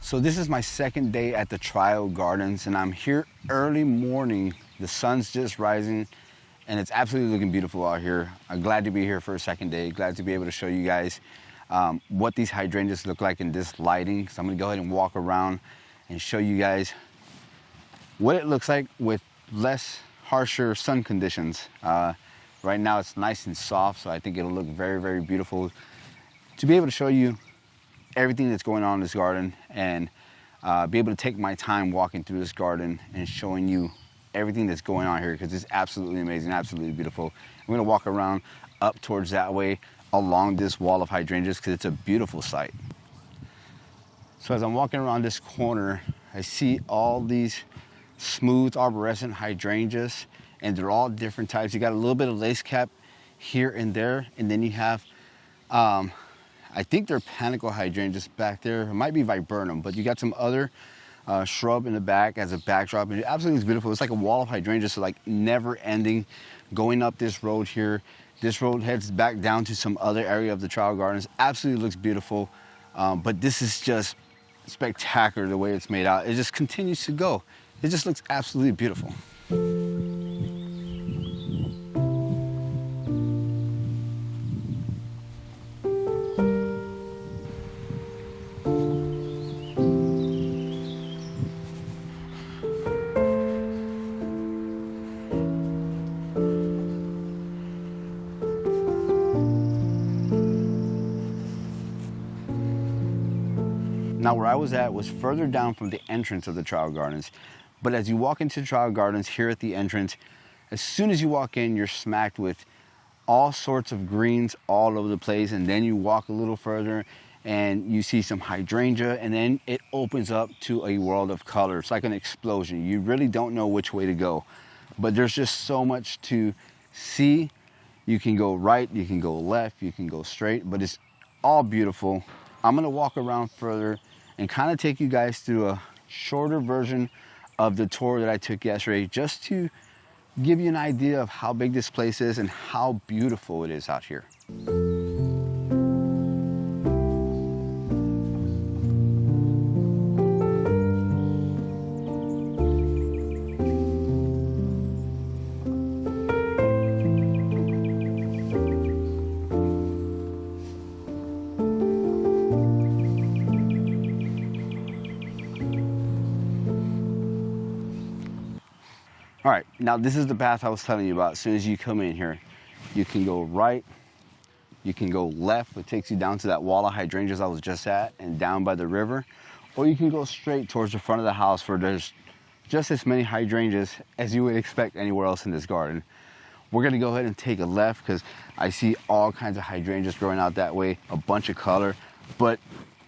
So this is my second day at the trial gardens, and I'm here early morning. The sun's just rising, and it's absolutely looking beautiful out here. I'm glad to be here for a second day. Glad to be able to show you guys what these hydrangeas look like in this lighting. So I'm gonna go ahead and walk around and show you guys what it looks like with less harsher sun conditions. Right now it's nice and soft, so I think it'll look very, very beautiful to be able to show you everything that's going on in this garden and be able to take my time walking through this garden and showing you everything that's going on here, because it's absolutely amazing, absolutely beautiful. I'm gonna walk around up towards that way along this wall of hydrangeas because it's a beautiful sight. So as I'm walking around this corner, I see all these smooth arborescent hydrangeas, and they're all different types. You got a little bit of lace cap here and there, and then you have I think they're panicle hydrangeas back there. It might be viburnum, but you got some other shrub in the back as a backdrop, and it absolutely is beautiful. It's like a wall of hydrangeas, so like never ending, going up this road here. This road heads back down to some other area of the trial gardens. Absolutely looks beautiful, but this is just spectacular the way it's made out. It just continues to go. It just looks absolutely beautiful. Now where I was at was further down from the entrance of the trial gardens. But as you walk into the trial gardens here at the entrance, as soon as you walk in, you're smacked with all sorts of greens all over the place. And then you walk a little further and you see some hydrangea, and then it opens up to a world of color. It's like an explosion. You really don't know which way to go, but there's just so much to see. You can go right, you can go left, you can go straight, but it's all beautiful. I'm gonna walk around further and kind of take you guys through a shorter version of the tour that I took yesterday, just to give you an idea of how big this place is and how beautiful it is out here. All right, now this is the path I was telling you about. As soon as you come in here, you can go right, you can go left, which takes you down to that wall of hydrangeas I was just at and down by the river, or you can go straight towards the front of the house where there's just as many hydrangeas as you would expect anywhere else in this garden. We're gonna go ahead and take a left because I see all kinds of hydrangeas growing out that way, a bunch of color. But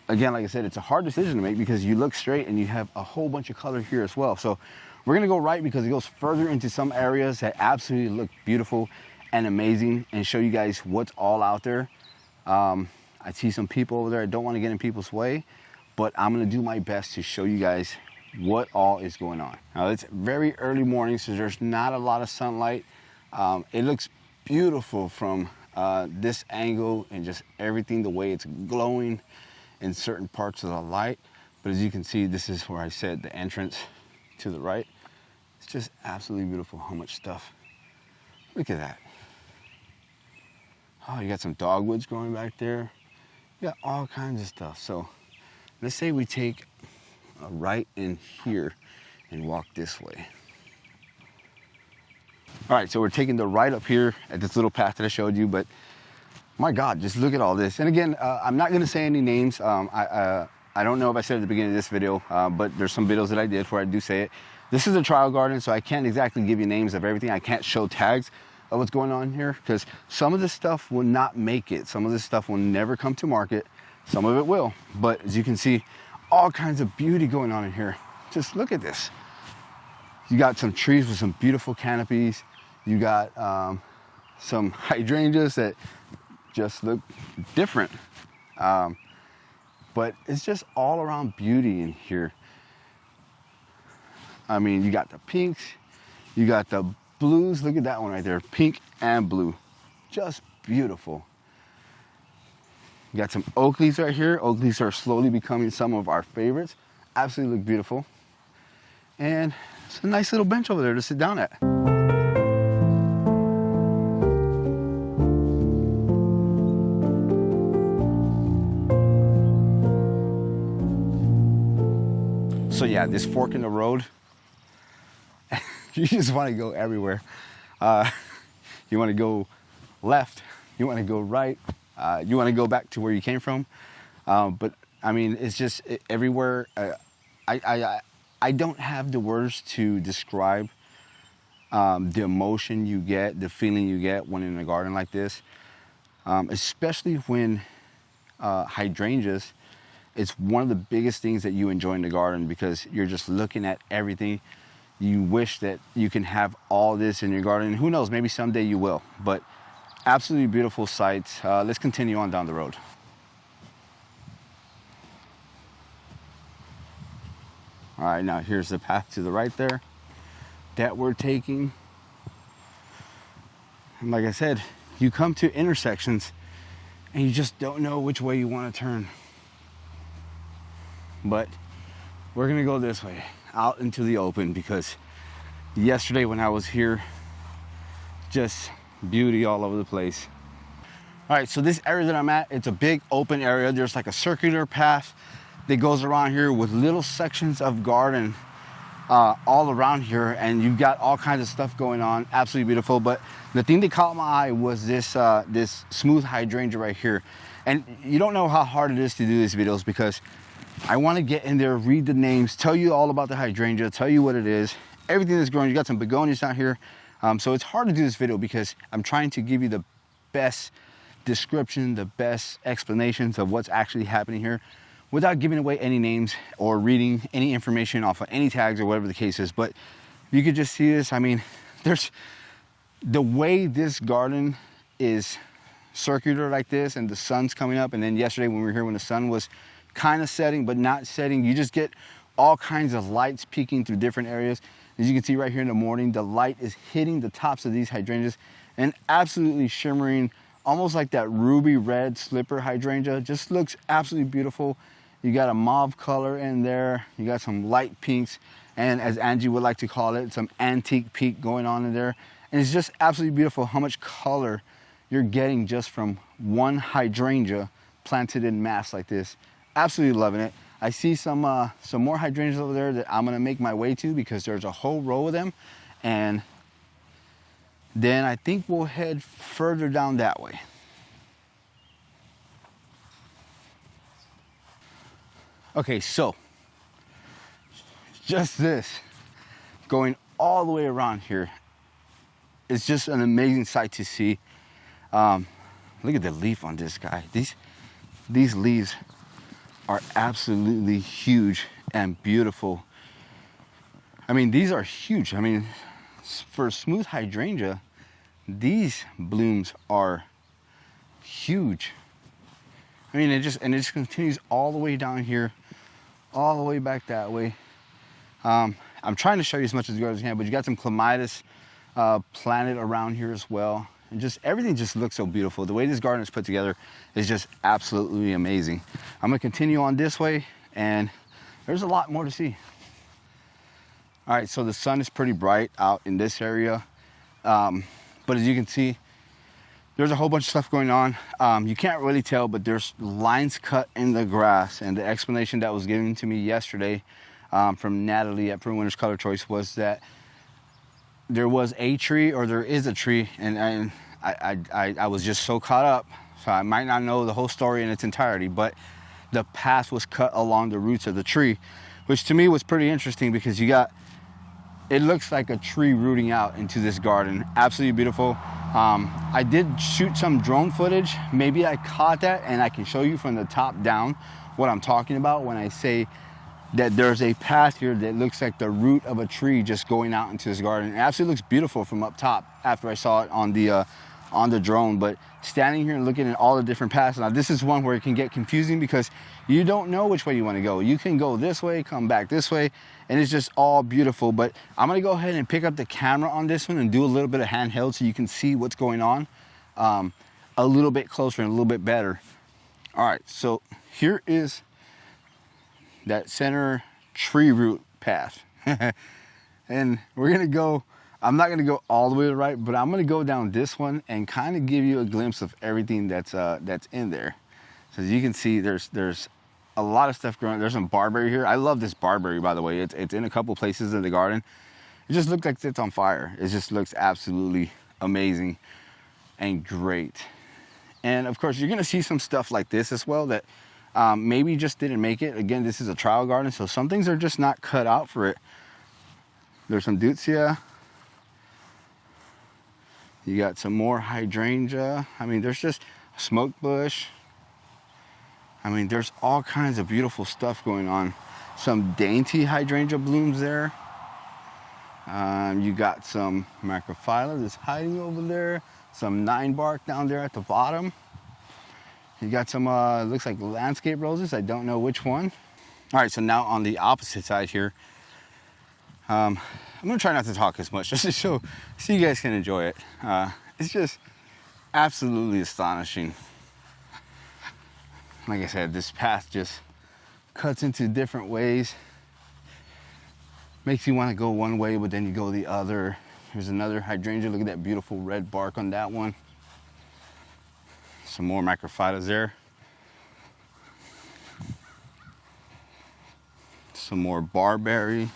again, like I said, it's a hard decision to make because you look straight and you have a whole bunch of color here as well. So we're gonna go right because it goes further into some areas that absolutely look beautiful and amazing, and show you guys what's all out there. I see some people over there. I don't want to get in people's way, but I'm gonna do my best to show you guys what all is going on. Now it's very early morning, so there's not a lot of sunlight. It looks beautiful from this angle, and just everything, the way it's glowing in certain parts of the light. But as you can see, this is where I said the entrance to the right. It's just absolutely beautiful how much stuff. Look at that. Oh, you got some dogwoods growing back there. You got all kinds of stuff. So let's say we take a right in here and walk this way. All right, so we're taking the right up here at this little path that I showed you, but my God, just look at all this. And again, I'm not gonna say any names. I don't know if I said at the beginning of this video, but there's some videos that I did where I do say it. This is a trial garden, so I can't exactly give you names of everything. I can't show tags of what's going on here because some of this stuff will not make it. Some of this stuff will never come to market. Some of it will. But as you can see, all kinds of beauty going on in here. Just look at this. You got some trees with some beautiful canopies. You got some hydrangeas that just look different. But it's just all around beauty in here. I mean, you got the pinks, you got the blues. Look at that one right there, pink and blue. Just beautiful. You got some oak leaves right here. Oak leaves are slowly becoming some of our favorites. Absolutely look beautiful. And it's a nice little bench over there to sit down at. So yeah, this fork in the road, you just want to go everywhere. You want to go left, you want to go right, you want to go back to where you came from. But I mean, it's just everywhere. I don't have the words to describe the emotion you get, the feeling you get when in a garden like this, especially when hydrangeas. It's one of the biggest things that you enjoy in the garden because you're just looking at everything. You wish that you can have all this in your garden. And who knows, maybe someday you will. But absolutely beautiful sights. Let's continue on down the road. All right, now here's the path to the right there that we're taking. And like I said, you come to intersections and you just don't know which way you want to turn. But we're gonna go this way, out into the open, because yesterday when I was here, just beauty all over the place. All right, so this area that I'm at, it's a big open area. There's like a circular path that goes around here with little sections of garden all around here, and you've got all kinds of stuff going on. Absolutely beautiful. But the thing that caught my eye was this this smooth hydrangea right here. And you don't know how hard it is to do these videos because I want to get in there, read the names, tell you all about the hydrangea, tell you what it is, everything that's growing. You got some begonias out here. So it's hard to do this video because I'm trying to give you the best description, the best explanations of what's actually happening here without giving away any names or reading any information off of any tags or whatever the case is. But you could just see this. I mean, there's the way this garden is circular like this and the sun's coming up. And then yesterday when we were here, when the sun was kind of setting but not setting, you just get all kinds of lights peeking through different areas. As you can see right here in the morning, the light is hitting the tops of these hydrangeas and absolutely shimmering, almost like that ruby red slipper hydrangea. Just looks absolutely beautiful. You got a mauve color in there, you got some light pinks, and as Angie would like to call it, some antique pink going on in there. And it's just absolutely beautiful how much color you're getting just from one hydrangea planted in mass like this. Absolutely loving it. I see some more hydrangeas over there that I'm gonna make my way to because there's a whole row of them. And then I think we'll head further down that way. Okay, so just this, going all the way around here, it's just an amazing sight to see. Look at the leaf on this guy. These leaves are absolutely huge and beautiful. I mean, these are huge. I mean, for a smooth hydrangea, these blooms are huge. I mean, it just continues all the way down here, all the way back that way. I'm trying to show you as much as you guys can, but you got some clematis planted around here as well. And just everything just looks so beautiful. The way this garden is put together is just absolutely amazing. I'm gonna continue on this way and there's a lot more to see. All right, so the sun is pretty bright out in this area. But as you can see, there's a whole bunch of stuff going on. You can't really tell, but there's lines cut in the grass. And the explanation that was given to me yesterday from Natalie at Prune Winter's Color Choice was that there was a tree, or there is a tree, and I was just so caught up, so I might not know the whole story in its entirety, but the path was cut along the roots of the tree, which to me was pretty interesting because it looks like a tree rooting out into this garden. Absolutely beautiful. I did shoot some drone footage. Maybe I caught that and I can show you from the top down what I'm talking about when I say that there's a path here that looks like the root of a tree just going out into this garden. It absolutely looks beautiful from up top after I saw it on the drone. But standing here and looking at all the different paths, now this is one where it can get confusing because you don't know which way you want to go. You can go this way, come back this way, and it's just all beautiful. But I'm gonna go ahead and pick up the camera on this one and do a little bit of handheld so you can see what's going on a little bit closer and a little bit better. All right, so here is that center tree root path. And we're gonna go, I'm not gonna go all the way to the right, but I'm gonna go down this one and kind of give you a glimpse of everything that's in there. So as you can see, there's a lot of stuff growing. There's some barberry here. I love this barberry, by the way. It's in a couple places in the garden. It just looks like it's on fire. It just looks absolutely amazing and great. And of course, you're gonna see some stuff like this as well that maybe just didn't make it. Again, this is a trial garden, so some things are just not cut out for it. There's some deutzia. You got some more hydrangea. I mean, there's just a smoke bush. I mean, there's all kinds of beautiful stuff going on. Some dainty hydrangea blooms there. You got some macrophylla that's hiding over there. Some 9-bark down there at the bottom. You got some, looks like landscape roses. I don't know which one. All right, so now on the opposite side here, I'm gonna try not to talk as much, just to so you guys can enjoy it. It's just absolutely astonishing. Like I said, this path just cuts into different ways. Makes you want to go one way, but then you go the other. Here's another hydrangea. Look at that beautiful red bark on that one. Some more macrophyllus there. Some more barberry.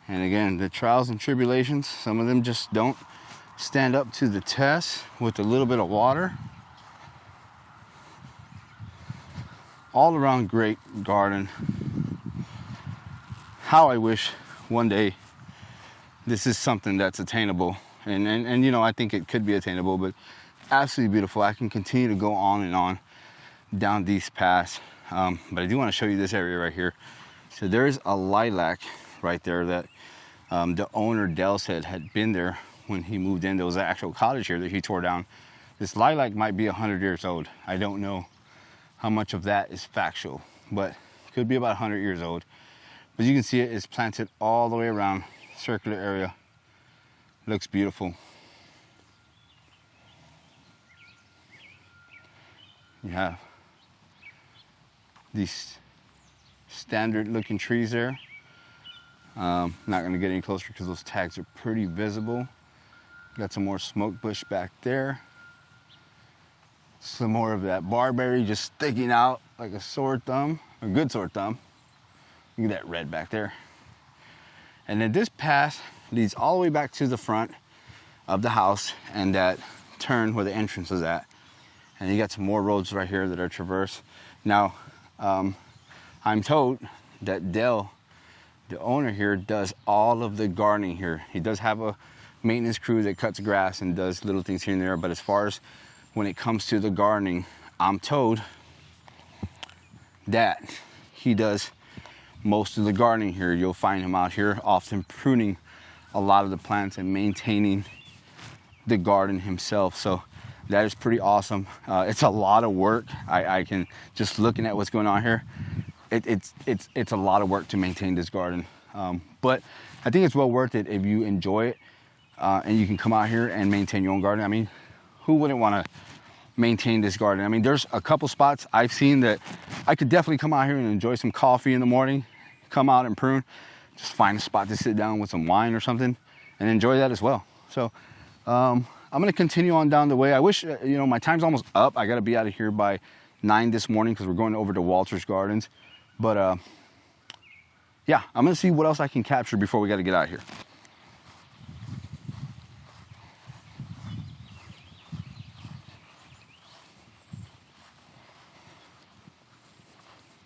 And again, the trials and tribulations, some of them just don't stand up to the test with a little bit of water. All around great garden. How I wish one day this is something that's attainable. And you know, I think it could be attainable, but absolutely beautiful. I can continue to go on and on down these paths. But I do want to show you this area right here. So there's a lilac right there that the owner, Dell, said had been there when he moved in. There was an actual cottage here that he tore down. This lilac might be 100 years old. I don't know how much of that is factual, but it could be about 100 years old. But you can see it is planted all the way around, circular area. Looks beautiful. You have these standard looking trees there. Not gonna get any closer because those tags are pretty visible. Got some more smoke bush back there. Some more of that barberry just sticking out like a sore thumb, a good sore thumb. Look at that red back there. And then this path leads all the way back to the front of the house and that turn where the entrance is at. And you got some more roads right here that are traversed. Now, I'm told that Dell, the owner here, does all of the gardening here. He does have a maintenance crew that cuts grass and does little things here and there, but as far as when it comes to the gardening, I'm told that he does most of the gardening here. You'll find him out here often pruning a lot of the plants and maintaining the garden himself. So that is pretty awesome. It's a lot of work. I can, just looking at what's going on here, it's a lot of work to maintain this garden. But I think it's well worth it if you enjoy it and you can come out here and maintain your own garden. I mean, who wouldn't want to maintain this garden? I mean, there's a couple spots I've seen that I could definitely come out here and enjoy some coffee in the morning, come out and prune, just find a spot to sit down with some wine or something and enjoy that as well. So I'm gonna continue on down the way. I wish, you know, my time's almost up. I gotta be out of here by 9 this morning because we're going over to Walter's Gardens. But yeah, I'm gonna see what else I can capture before we gotta get out of here.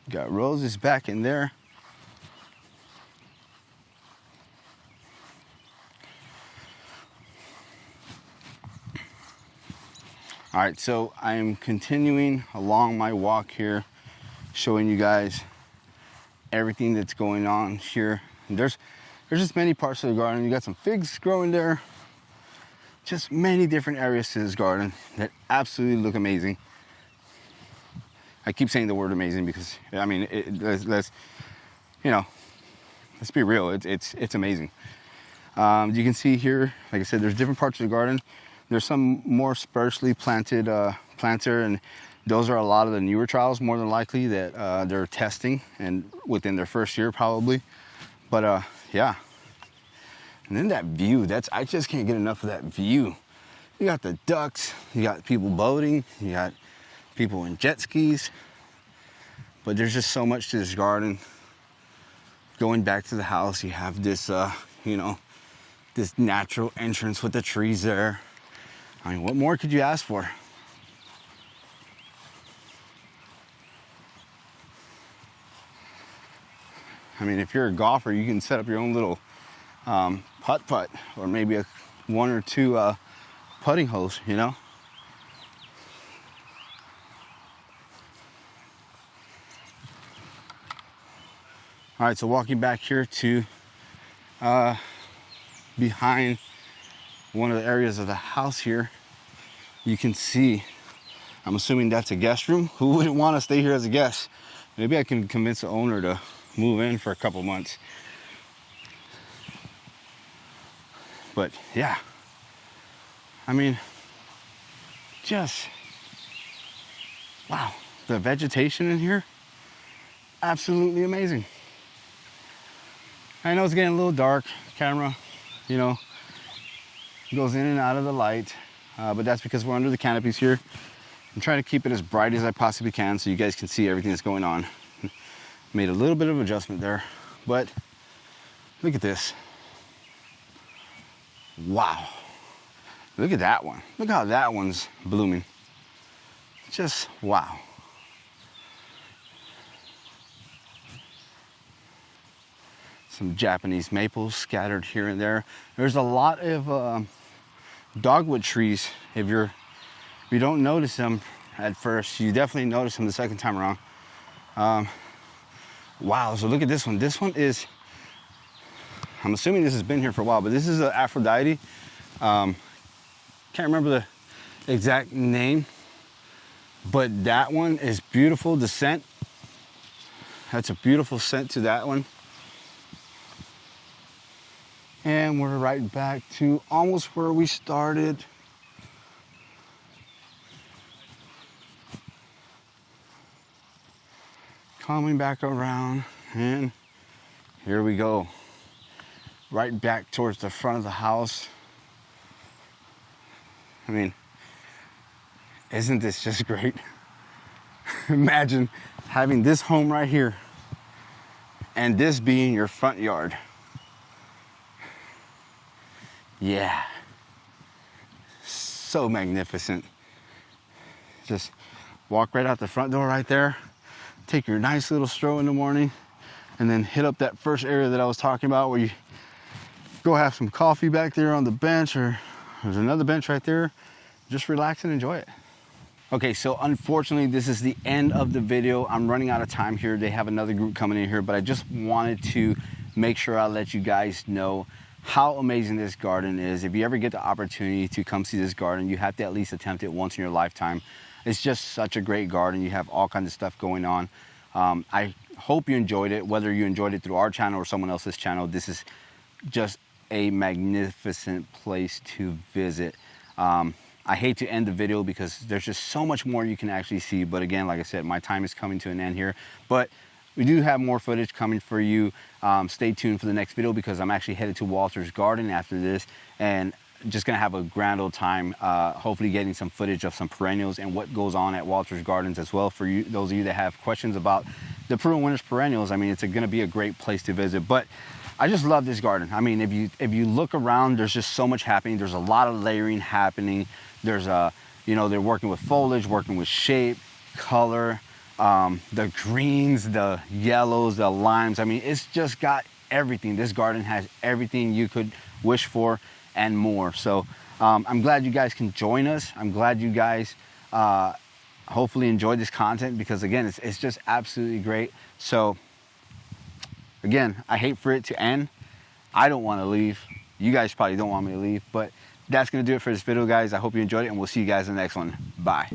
Got roses back in there. All right, so I'm continuing along my walk here, showing you guys everything that's going on here. And there's just many parts of the garden. You got some figs growing there. Just many different areas to this garden that absolutely look amazing. I keep saying the word amazing because, I mean, let's you know, let's be real. It's amazing. You can see here, like I said, there's different parts of the garden. There's some more sparsely planted planter, and those are a lot of the newer trials, more than likely, that they're testing and within their first year probably. But yeah. And then that view, I just can't get enough of that view. You got the ducks, you got people boating, you got people in jet skis, but there's just so much to this garden. Going back to the house, you have this, you know, this natural entrance with the trees there. I mean, what more could you ask for? I mean, if you're a golfer, you can set up your own little putt-putt, or maybe one or two putting holes, you know? All right, so walking back here to behind one of the areas of the house here, you can see, I'm assuming that's a guest room. Who wouldn't want to stay here as a guest? Maybe I can convince the owner to move in for a couple months. But yeah, I mean, just, wow, the vegetation in here, absolutely amazing. I know it's getting a little dark, camera, you know, goes in and out of the light, but that's because we're under the canopies here. I'm trying to keep it as bright as I possibly can so you guys can see everything that's going on. Made a little bit of adjustment there, but look at this. Wow. Look at that one. Look how that one's blooming. Just wow. Some Japanese maples scattered here and there. There's a lot of dogwood trees. If you don't notice them at first, you definitely notice them the second time around. Wow, so look at this one. This one is, I'm assuming this has been here for a while, but this is an Aphrodite. Can't remember the exact name, but that one is beautiful. The scent, that's a beautiful scent to that one. And we're right back to almost where we started. Coming back around, and here we go. Right back towards the front of the house. I mean, isn't this just great? Imagine having this home right here and this being your front yard. Yeah, so magnificent. Just walk right out the front door right there, take your nice little stroll in the morning, and then hit up that first area that I was talking about where you go have some coffee back there on the bench, or there's another bench right there. Just relax and enjoy it. Okay, so unfortunately, this is the end of the video. I'm running out of time here. They have another group coming in here, but I just wanted to make sure I let you guys know how amazing this garden is. If you ever get the opportunity to come see this garden, you have to at least attempt it once in your lifetime. It's just such a great garden. You have all kinds of stuff going on. I hope you enjoyed it, whether you enjoyed it through our channel or someone else's channel. This is just a magnificent place to visit. I hate to end the video because there's just so much more you can actually see. But again, like I said, my time is coming to an end here. But we do have more footage coming for you. Stay tuned for the next video because I'm actually headed to Walter's garden after this, and just gonna have a grand old time, hopefully getting some footage of some perennials and what goes on at Walter's Gardens as well. For you, those of you that have questions about the Peruvian Winters perennials, I mean, it's gonna be a great place to visit. But I just love this garden. I mean, if you look around, there's just so much happening. There's a lot of layering happening. There's you know, they're working with foliage, working with shape, color, the greens, the yellows, the limes. I mean, it's just got everything. This garden has everything you could wish for and more. So I'm glad you guys can join us. I'm glad you guys hopefully enjoyed this content, because again, it's just absolutely great. So again, I hate for it to end. I don't want to leave. You guys probably don't want me to leave, but that's going to do it for this video, guys. I hope you enjoyed it, and we'll see you guys in the next one. Bye.